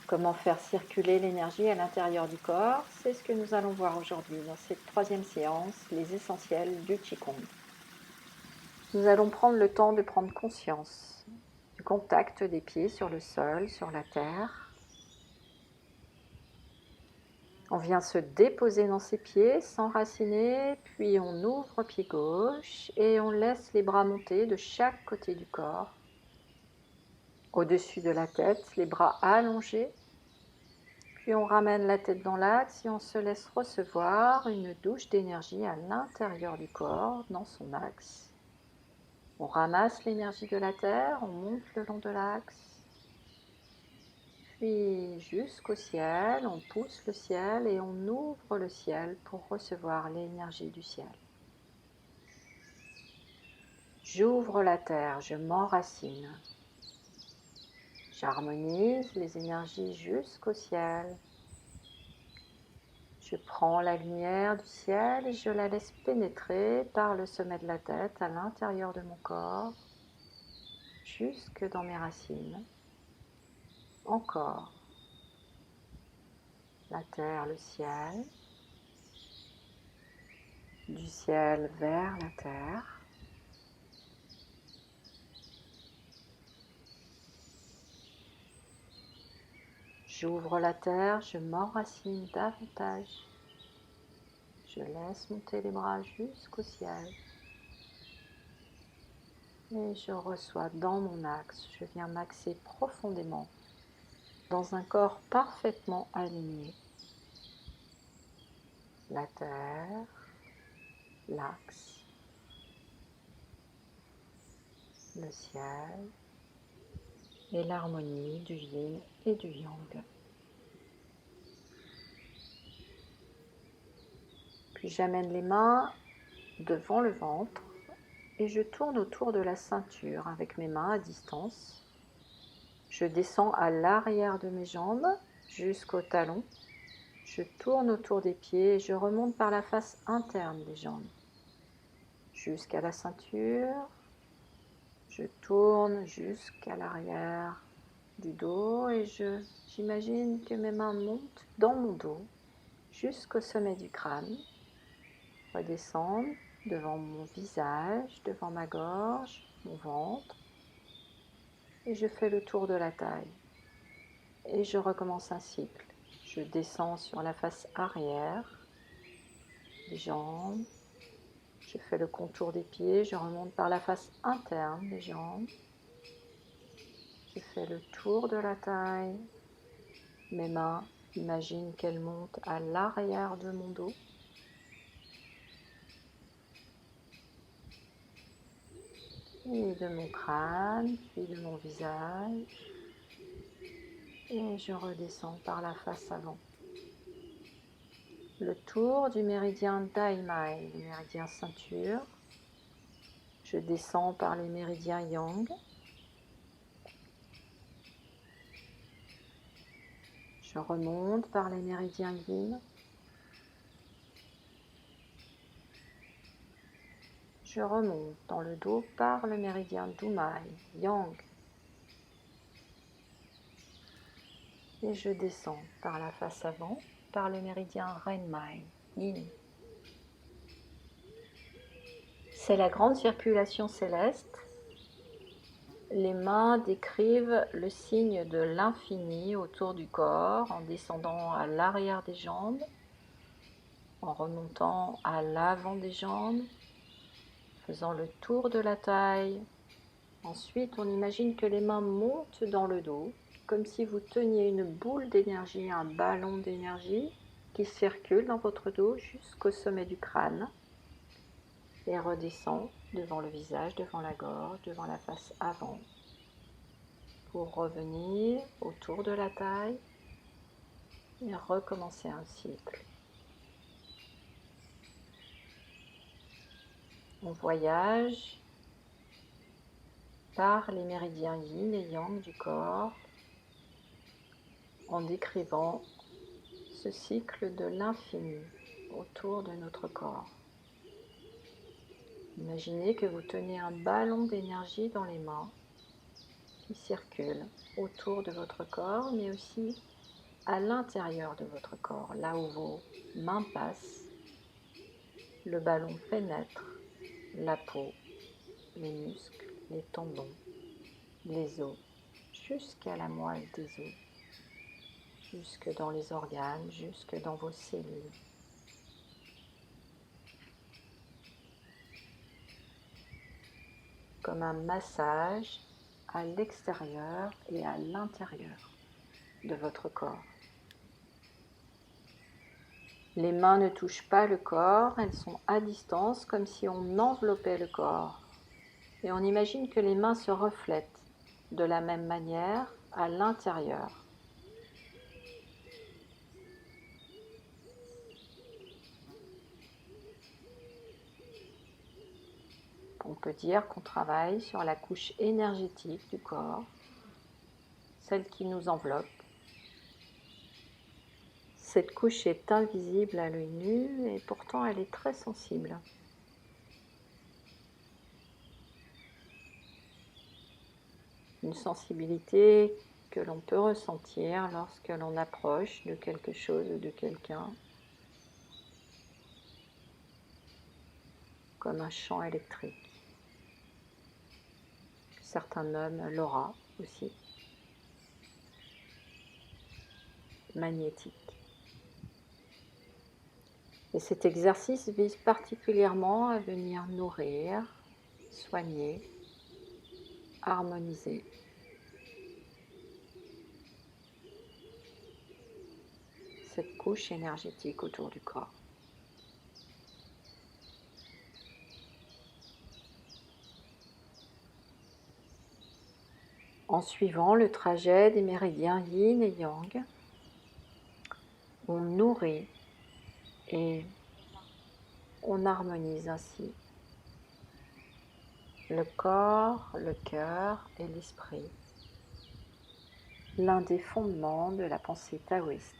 Comment faire circuler l'énergie à l'intérieur du corps? C'est ce que nous allons voir aujourd'hui dans cette troisième séance, les essentiels du Qigong. Nous allons prendre le temps de prendre conscience du contact des pieds sur le sol, sur la terre. On vient se déposer dans ses pieds, s'enraciner, puis on ouvre pied gauche et on laisse les bras monter de chaque côté du corps. Au-dessus de la tête, les bras allongés. Puis on ramène la tête dans l'axe et on se laisse recevoir une douche d'énergie à l'intérieur du corps, dans son axe. On ramasse l'énergie de la terre, on monte le long de l'axe. Puis jusqu'au ciel, on pousse le ciel et on ouvre le ciel pour recevoir l'énergie du ciel. J'ouvre la terre, je m'enracine. J'harmonise les énergies jusqu'au ciel. Je prends la lumière du ciel et je la laisse pénétrer par le sommet de la tête à l'intérieur de mon corps, jusque dans mes racines. Encore. La terre, le ciel. Du ciel vers la terre. J'ouvre la terre, je m'enracine davantage. Je laisse monter les bras jusqu'au ciel. Et je reçois dans mon axe, je viens m'axer profondément dans un corps parfaitement aligné. La terre, l'axe, le ciel et l'harmonie du yin et du yang. Puis j'amène les mains devant le ventre et je tourne autour de la ceinture avec mes mains à distance. Je descends à l'arrière de mes jambes jusqu'au talon. Je tourne autour des pieds et je remonte par la face interne des jambes jusqu'à la ceinture. Je tourne jusqu'à l'arrière du dos et j'imagine que mes mains montent dans mon dos jusqu'au sommet du crâne, redescendent devant mon visage, devant ma gorge, mon ventre, et je fais le tour de la taille. Et je recommence un cycle. Je descends sur la face arrière des jambes, je fais le contour des pieds, je remonte par la face interne des jambes, je fais le tour de la taille. Mes mains, imagine qu'elles montent à l'arrière de mon dos. Et de mon crâne, puis de mon visage. Et je redescends par la face avant. Le tour du méridien Daimai, le méridien ceinture. Je descends par les méridiens yang. Je remonte par les méridiens yin. Je remonte dans le dos par le méridien Dumai, yang. Et je descends par la face avant, par le méridien Renmai, yin. C'est la grande circulation céleste. Les mains décrivent le signe de l'infini autour du corps en descendant à l'arrière des jambes, en remontant à l'avant des jambes, faisant le tour de la taille. Ensuite, on imagine que les mains montent dans le dos, comme si vous teniez une boule d'énergie, un ballon d'énergie qui circule dans votre dos jusqu'au sommet du crâne et redescend devant le visage, devant la gorge, devant la face avant, pour revenir autour de la taille et recommencer un cycle. On voyage par les méridiens yin et yang du corps en décrivant ce cycle de l'infini autour de notre corps. Imaginez que vous tenez un ballon d'énergie dans les mains qui circule autour de votre corps, mais aussi à l'intérieur de votre corps, là où vos mains passent, le ballon pénètre la peau, les muscles, les tendons, les os, jusqu'à la moelle des os, jusque dans les organes, jusque dans vos cellules. Comme un massage à l'extérieur et à l'intérieur de votre corps. Les mains ne touchent pas le corps, elles sont à distance comme si on enveloppait le corps. Et on imagine que les mains se reflètent de la même manière à l'intérieur. On peut dire qu'on travaille sur la couche énergétique du corps, celle qui nous enveloppe. Cette couche est invisible à l'œil nu et pourtant elle est très sensible. Une sensibilité que l'on peut ressentir lorsque l'on approche de quelque chose ou de quelqu'un, comme un champ électrique. Certains nomment l'aura aussi, magnétique. Et cet exercice vise particulièrement à venir nourrir, soigner, harmoniser cette couche énergétique autour du corps. En suivant le trajet des méridiens yin et yang, on nourrit et on harmonise ainsi le corps, le cœur et l'esprit, l'un des fondements de la pensée taoïste.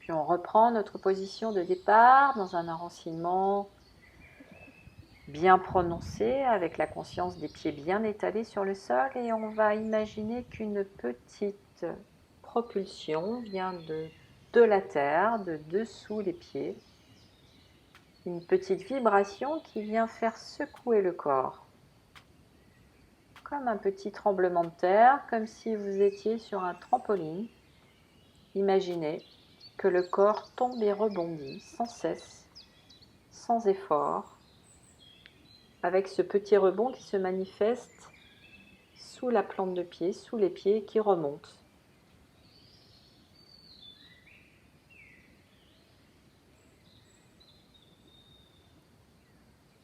Puis on reprend notre position de départ dans un enracinement bien prononcé avec la conscience des pieds bien étalés sur le sol et on va imaginer qu'une petite propulsion vient de la terre, de dessous les pieds. Une petite vibration qui vient faire secouer le corps, comme un petit tremblement de terre, comme si vous étiez sur un trampoline. Imaginez que le corps tombe et rebondit sans cesse, sans effort, avec ce petit rebond qui se manifeste sous la plante de pied, sous les pieds qui remontent.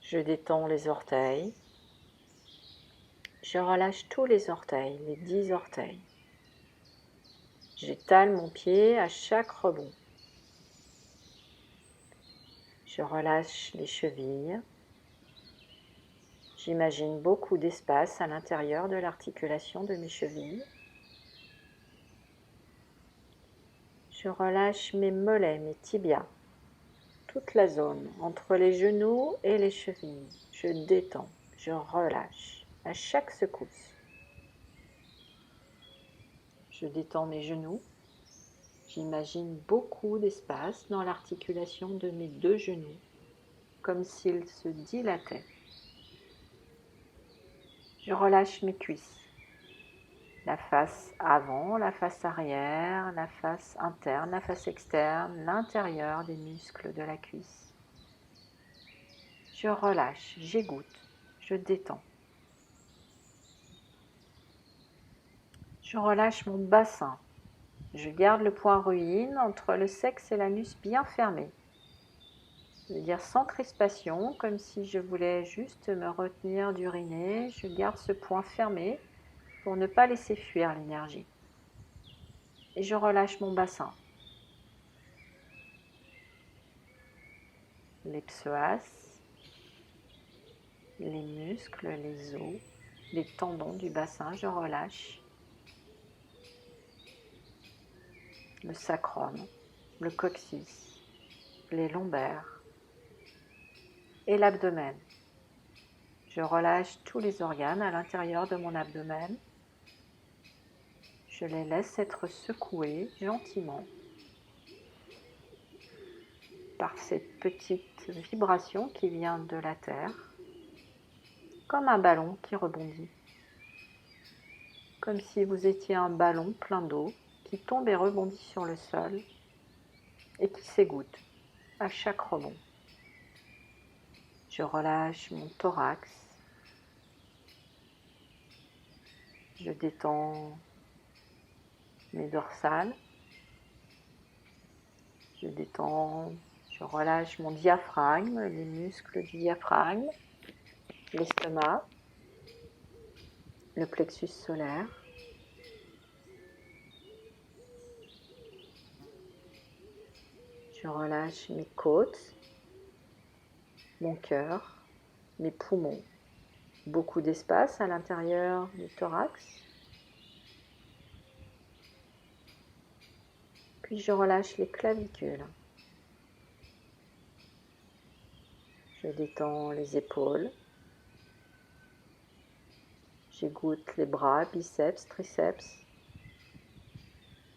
Je détends les orteils. Je relâche tous les orteils, les 10 orteils. J'étale mon pied à chaque rebond. Je relâche les chevilles. J'imagine beaucoup d'espace à l'intérieur de l'articulation de mes chevilles. Je relâche mes mollets, mes tibias, toute la zone entre les genoux et les chevilles. Je détends, je relâche à chaque secousse. Je détends mes genoux. J'imagine beaucoup d'espace dans l'articulation de mes deux genoux, comme s'ils se dilataient. Je relâche mes cuisses, la face avant, la face arrière, la face interne, la face externe, l'intérieur des muscles de la cuisse. Je relâche, j'égoutte, je détends. Je relâche mon bassin. Je garde le point ruine entre le sexe et l'anus bien fermé. Je veux dire sans crispation, comme si je voulais juste me retenir d'uriner. Je garde ce point fermé pour ne pas laisser fuir l'énergie. Et je relâche mon bassin. Les psoas, les muscles, les os, les tendons du bassin, je relâche. Le sacrum, le coccyx, les lombaires et l'abdomen. Je relâche tous les organes à l'intérieur de mon abdomen. Je les laisse être secoués gentiment par cette petite vibration qui vient de la terre, comme un ballon qui rebondit, comme si vous étiez un ballon plein d'eau qui tombe et rebondit sur le sol et qui s'égoutte à chaque rebond. Je relâche mon thorax, je détends mes dorsales, je détends, je relâche mon diaphragme, les muscles du diaphragme, l'estomac, le plexus solaire. Je relâche mes côtes, mon cœur, mes poumons. Beaucoup d'espace à l'intérieur du thorax. Puis je relâche les clavicules. Je détends les épaules. J'égoutte les bras, biceps, triceps,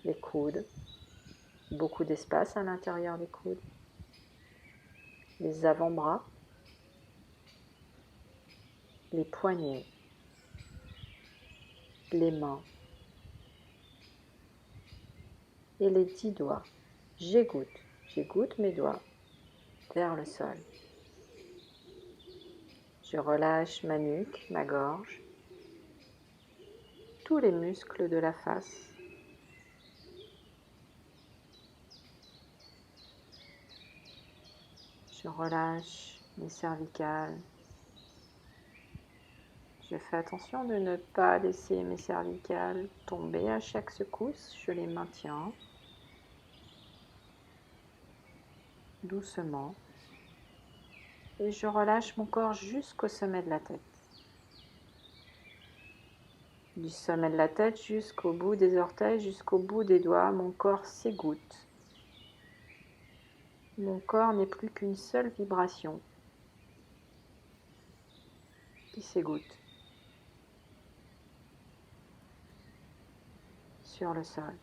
les coudes. Beaucoup d'espace à l'intérieur des coudes. Les avant-bras. Les poignets. Les mains. Et les 10 doigts. J'égoutte mes doigts vers le sol. Je relâche ma nuque, ma gorge, tous les muscles de la face. Je relâche mes cervicales. Je fais attention de ne pas laisser mes cervicales tomber à chaque secousse. Je les maintiens doucement. Et je relâche mon corps jusqu'au sommet de la tête. Du sommet de la tête jusqu'au bout des orteils, jusqu'au bout des doigts, mon corps s'égoutte. Mon corps n'est plus qu'une seule vibration qui s'égoutte sur le sol.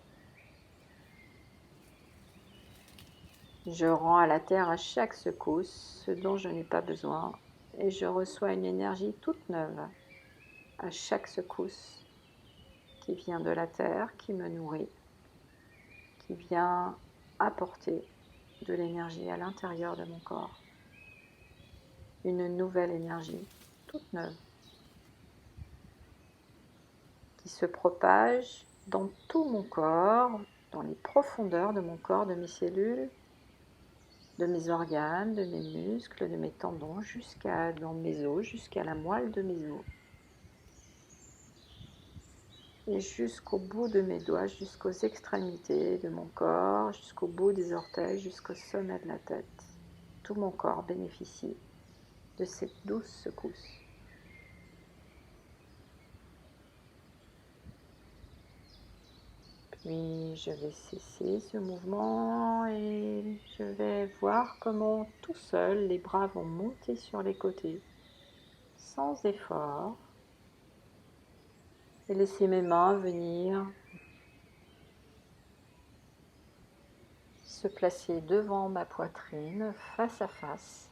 Je rends à la terre à chaque secousse ce dont je n'ai pas besoin et je reçois une énergie toute neuve. à chaque secousse qui vient de la terre, qui me nourrit, qui vient apporter de l'énergie à l'intérieur de mon corps. Une nouvelle énergie, toute neuve, qui se propage dans tout mon corps, dans les profondeurs de mon corps, de mes cellules, de mes organes, de mes muscles, de mes tendons, jusqu'à dans mes os, jusqu'à la moelle de mes os. Et jusqu'au bout de mes doigts, jusqu'aux extrémités de mon corps, jusqu'au bout des orteils, jusqu'au sommet de la tête. Tout mon corps bénéficie de cette douce secousse. Puis je vais cesser ce mouvement et je vais voir comment tout seul les bras vont monter sur les côtés, sans effort, et laisser mes mains venir se placer devant ma poitrine, face à face.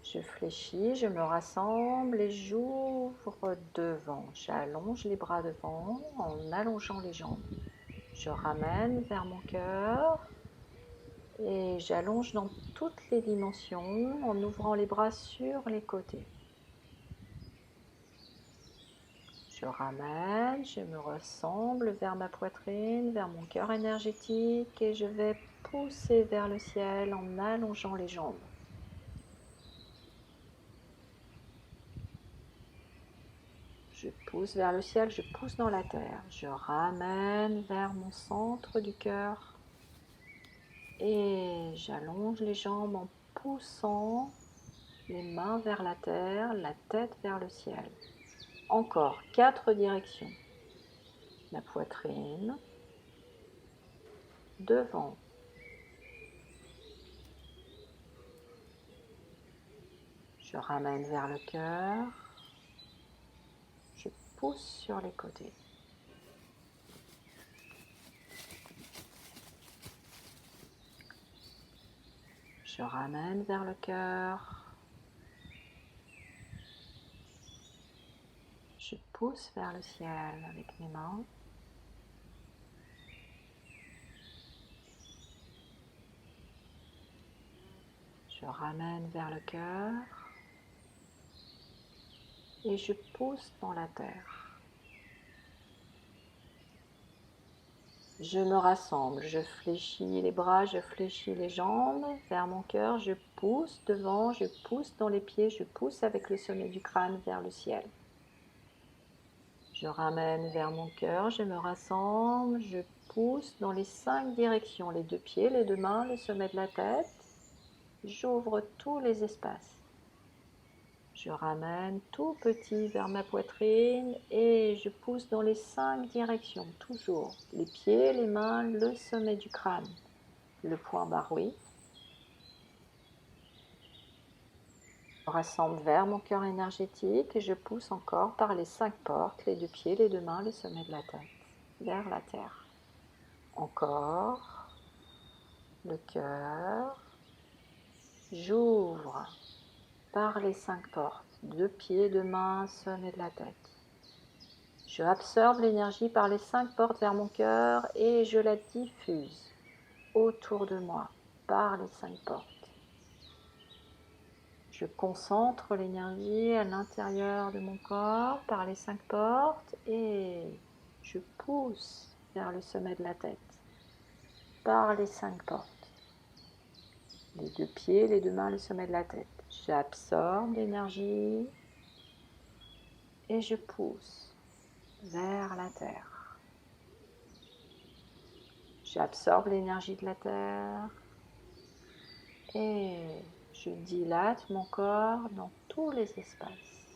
Je fléchis, je me rassemble et j'ouvre devant. J'allonge les bras devant en allongeant les jambes. Je ramène vers mon cœur et j'allonge dans toutes les dimensions en ouvrant les bras sur les côtés. Je ramène, je me rassemble vers ma poitrine, vers mon cœur énergétique et je vais pousser vers le ciel en allongeant les jambes. Je pousse vers le ciel, je pousse dans la terre. Je ramène vers mon centre du cœur et j'allonge les jambes en poussant les mains vers la terre, la tête vers le ciel. Encore 4 directions. La poitrine, devant. Je ramène vers le cœur. Je pousse sur les côtés. Je ramène vers le cœur. Je pousse vers le ciel avec mes mains. Je ramène vers le cœur et je pousse dans la terre. Je me rassemble, je fléchis les bras, je fléchis les jambes vers mon cœur, je pousse devant, je pousse dans les pieds, je pousse avec le sommet du crâne vers le ciel. Je ramène vers mon cœur, je me rassemble, je pousse dans les 5 directions, les 2 pieds, les 2 mains, le sommet de la tête. J'ouvre tous les espaces. Je ramène tout petit vers ma poitrine et je pousse dans les 5 directions, toujours. Les pieds, les mains, le sommet du crâne, le point baroui. Je rassemble vers mon cœur énergétique et je pousse encore par les 5 portes, les 2 pieds, les 2 mains, le sommet de la tête, vers la terre. Encore, le cœur. J'ouvre par les 5 portes, 2 pieds, 2 mains, sommet de la tête. Je absorbe l'énergie par les 5 portes vers mon cœur et je la diffuse autour de moi par les 5 portes. Je concentre l'énergie à l'intérieur de mon corps par les 5 portes et je pousse vers le sommet de la tête par les 5 portes. Les 2 pieds, les 2 mains, le sommet de la tête. J'absorbe l'énergie et je pousse vers la terre. J'absorbe l'énergie de la terre et je dilate mon corps dans tous les espaces.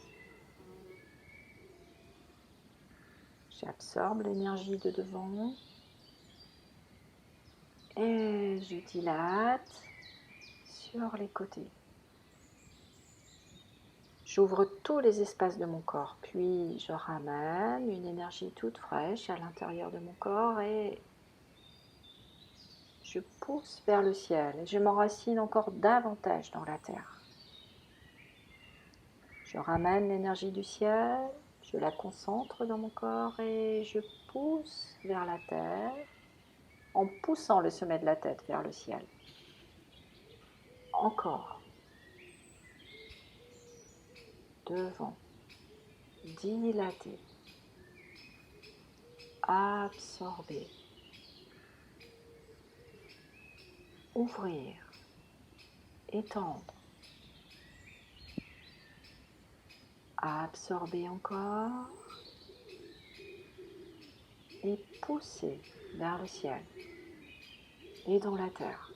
J'absorbe l'énergie de devant et je dilate sur les côtés. J'ouvre tous les espaces de mon corps, puis je ramène une énergie toute fraîche à l'intérieur de mon corps et je pousse vers le ciel et je m'enracine encore davantage dans la terre. Je ramène l'énergie du ciel, je la concentre dans mon corps et je pousse vers la terre en poussant le sommet de la tête vers le ciel. Encore. Devant. Dilater. Absorber. Ouvrir. Étendre. Absorber encore. Et pousser vers le ciel. Et dans la terre.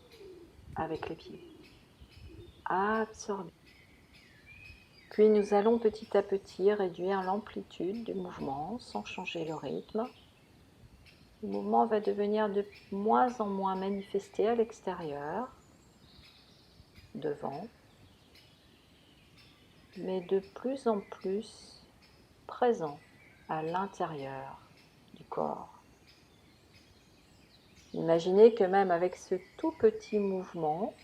Avec les pieds. Absorber. Puis nous allons petit à petit réduire l'amplitude du mouvement sans changer le rythme. Le mouvement va devenir de moins en moins manifesté à l'extérieur, devant, mais de plus en plus présent à l'intérieur du corps. Imaginez que même avec ce tout petit mouvement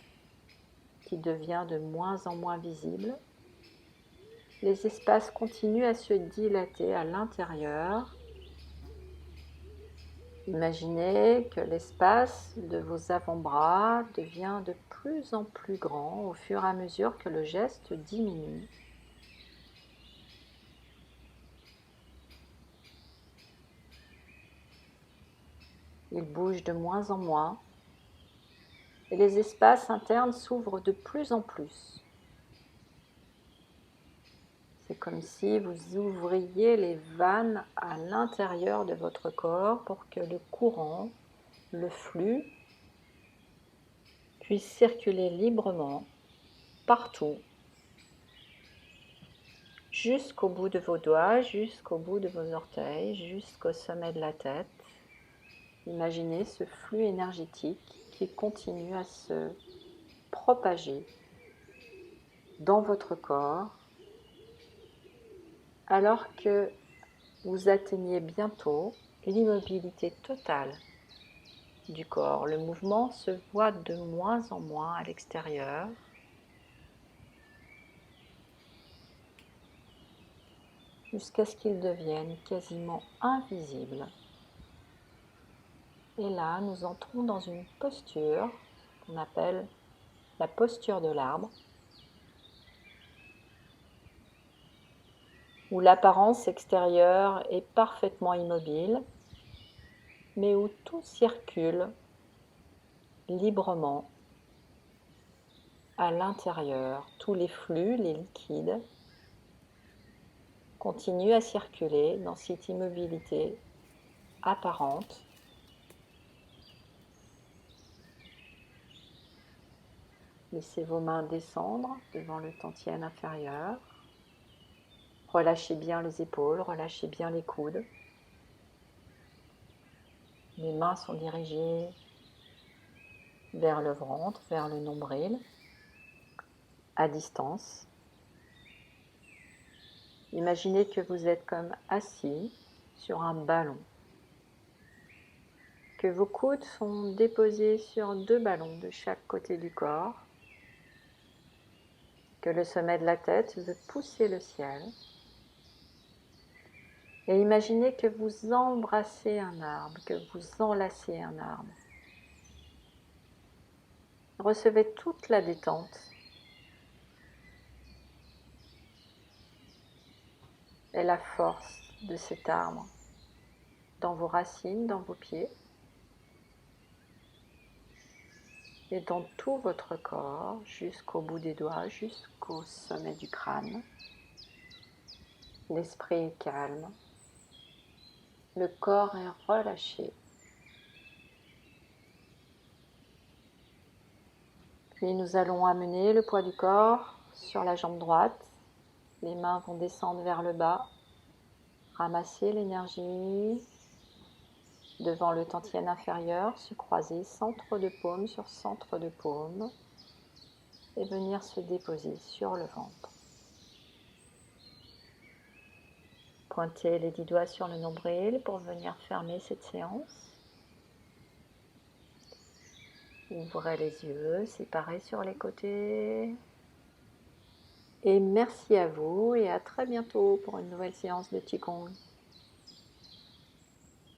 qui devient de moins en moins visible, les espaces continuent à se dilater à l'intérieur. Imaginez que l'espace de vos avant-bras devient de plus en plus grand au fur et à mesure que le geste diminue. Il bouge de moins en moins et les espaces internes s'ouvrent de plus en plus. C'est comme si vous ouvriez les vannes à l'intérieur de votre corps pour que le courant, le flux, puisse circuler librement partout, jusqu'au bout de vos doigts, jusqu'au bout de vos orteils, jusqu'au sommet de la tête. Imaginez ce flux énergétique qui continue à se propager dans votre corps alors que vous atteignez bientôt l'immobilité totale du corps. Le mouvement se voit de moins en moins à l'extérieur. Jusqu'à ce qu'il devienne quasiment invisible. Et là, nous entrons dans une posture qu'on appelle la posture de l'arbre, où l'apparence extérieure est parfaitement immobile, mais où tout circule librement à l'intérieur. Tous les flux, les liquides, continuent à circuler dans cette immobilité apparente. Laissez vos mains descendre devant le tantième inférieur. Relâchez bien les épaules, relâchez bien les coudes. Les mains sont dirigées vers le ventre, vers le nombril, à distance. Imaginez que vous êtes comme assis sur un ballon, que vos coudes sont déposés sur 2 ballons de chaque côté du corps, que le sommet de la tête veut pousser le ciel. Et imaginez que vous embrassez un arbre, que vous enlacez un arbre. Recevez toute la détente et la force de cet arbre dans vos racines, dans vos pieds et dans tout votre corps, jusqu'au bout des doigts, jusqu'au sommet du crâne. L'esprit est calme, le corps est relâché. Puis nous allons amener le poids du corps sur la jambe droite. Les mains vont descendre vers le bas. Ramasser l'énergie devant le tantième inférieur, se croiser centre de paume sur centre de paume et venir se déposer sur le ventre. Pointez les 10 doigts sur le nombril pour venir fermer cette séance. Ouvrez les yeux, séparés sur les côtés. Et merci à vous et à très bientôt pour une nouvelle séance de Qigong.